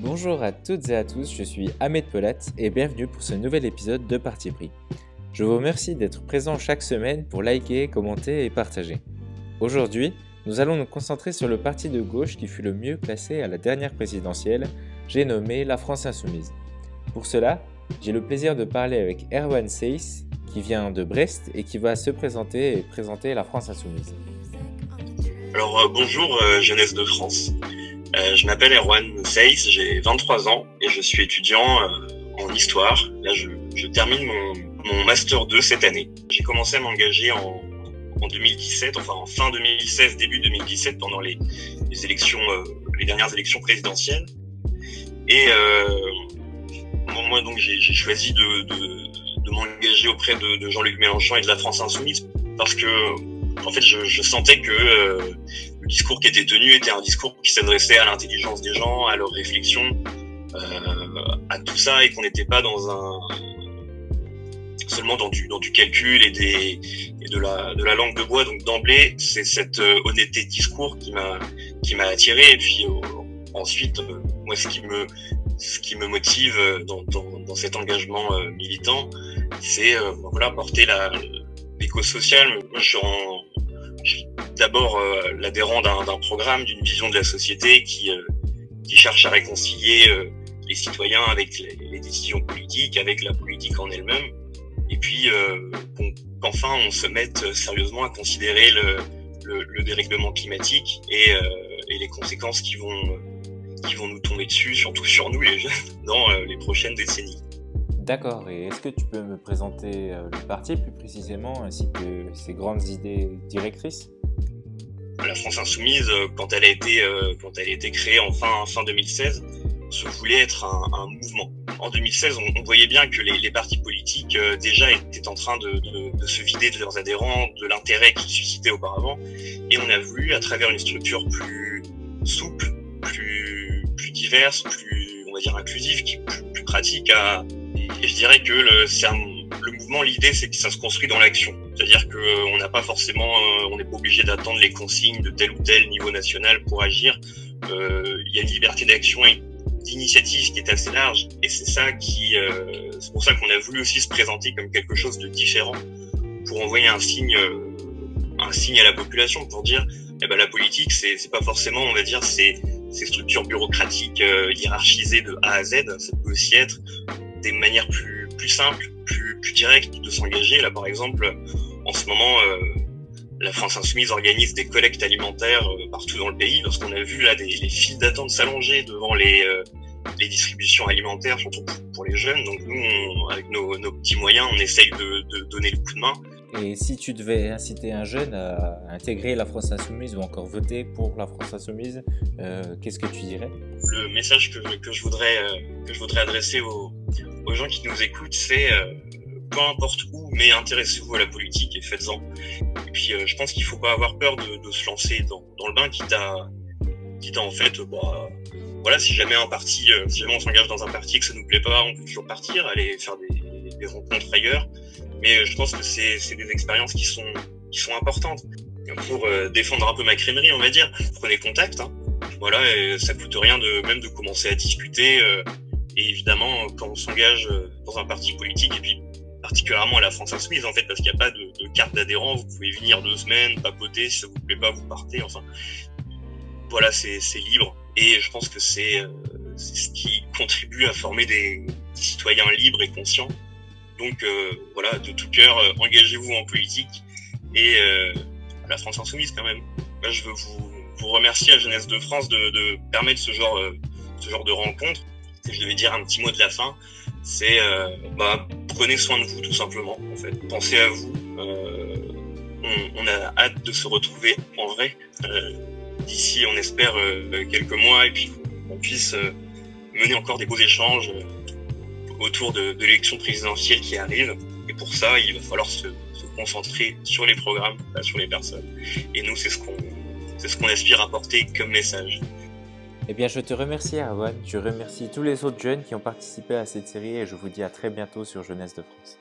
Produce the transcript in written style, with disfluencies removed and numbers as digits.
Bonjour à toutes et à tous, je suis Ahmed Pelat et bienvenue pour ce nouvel épisode de Parti pris. Je vous remercie d'être présent chaque semaine pour liker, commenter et partager. Aujourd'hui, nous allons nous concentrer sur le parti de gauche qui fut le mieux classé à la dernière présidentielle, j'ai nommé la France Insoumise. Pour cela, j'ai le plaisir de parler avec Erwan Seiss, qui vient de Brest et qui va se présenter et présenter la France Insoumise. Alors bonjour jeunesse de France, je m'appelle Erwan Seiss, j'ai 23 ans et je suis étudiant en histoire. Là je termine mon Master 2 cette année. J'ai commencé à m'engager en 2017, enfin en fin 2016, début 2017 pendant les élections, les dernières élections présidentielles. Et moi donc j'ai choisi de m'engager auprès de Jean-Luc Mélenchon et de la France Insoumise parce que en fait je sentais que le discours qui était tenu était un discours qui s'adressait à l'intelligence des gens, à leur réflexion, à tout ça, et qu'on n'était pas seulement dans du calcul et de la langue de bois. Donc d'emblée, c'est cette honnêteté de discours qui m'a attiré. Et puis ensuite, moi ce qui me motive dans cet engagement militant, c'est porter l'éco-social. Moi je suis d'abord l'adhérent d'un programme, d'une vision de la société qui cherche à réconcilier les citoyens avec les décisions politiques, avec la politique en elle-même, et puis qu'enfin on se mette sérieusement à considérer le dérèglement climatique et les conséquences qui vont nous tomber dessus, surtout sur nous les jeunes, dans les prochaines décennies. D'accord, et est-ce que tu peux me présenter le parti plus précisément, ainsi que ses grandes idées directrices ? La France Insoumise, quand elle a été créée en fin 2016, se voulait être un mouvement. En 2016, on voyait bien que les partis politiques déjà étaient en train de se vider de leurs adhérents, de l'intérêt qu'ils suscitaient auparavant, et on a voulu, à travers une structure plus souple, plus diverse, plus, on va dire, inclusive, plus pratique, et je dirais que le mouvement, l'idée, c'est que ça se construit dans l'action. C'est-à-dire que on n'a pas forcément, on n'est pas obligé d'attendre les consignes de tel ou tel niveau national pour agir. Il y a une liberté d'action et d'initiative qui est assez large, et c'est pour ça qu'on a voulu aussi se présenter comme quelque chose de différent, pour envoyer un signe à la population, pour dire, la politique, c'est pas forcément, on va dire, ces structures bureaucratiques hiérarchisées de A à Z. Ça peut aussi être des manières plus simples, plus directes de s'engager. Là, par exemple, en ce moment, la France Insoumise organise des collectes alimentaires partout dans le pays. Lorsqu'on a vu là les files d'attente s'allonger devant les distributions alimentaires, surtout pour les jeunes. Donc nous, avec nos petits moyens, on essaye de donner le coup de main. Et si tu devais inciter un jeune à intégrer la France Insoumise ou encore voter pour la France Insoumise, qu'est-ce que tu dirais ? Le message que je voudrais adresser aux gens qui nous écoutent, c'est peu importe où, mais intéressez-vous à la politique et faites-en. Et puis je pense qu'il faut pas avoir peur de se lancer dans le bain, quitte à en fait, si jamais on s'engage dans un parti et que ça nous plaît pas, on peut toujours partir, aller faire des rencontres ailleurs. Mais je pense que c'est des expériences qui sont importantes pour défendre un peu ma crèmerie, on va dire. Prenez contact, hein. Voilà, et ça coûte rien de commencer à discuter. Et évidemment, quand on s'engage dans un parti politique, et puis particulièrement à la France Insoumise, en fait, parce qu'il n'y a pas de carte d'adhérent, vous pouvez venir 2 semaines, papoter, si ça vous plaît pas, vous partez. Enfin, voilà, c'est libre. Et je pense que c'est ce qui contribue à former des citoyens libres et conscients. Donc de tout cœur, engagez-vous en politique et la France Insoumise quand même. Moi, je veux vous remercier à Jeunesse de France de permettre ce genre de rencontre. Si je devais dire un petit mot de la fin, c'est prenez soin de vous tout simplement. En fait, pensez à vous. On a hâte de se retrouver en vrai d'ici, on espère, quelques mois, et puis qu'on puisse mener encore des beaux échanges autour de l'élection présidentielle qui arrive. Et pour ça, il va falloir se concentrer sur les programmes, pas sur les personnes. Et nous, c'est ce qu'on aspire à porter comme message. Eh bien, je te remercie, Erwan. Je remercie tous les autres jeunes qui ont participé à cette série et je vous dis à très bientôt sur Jeunesse de France.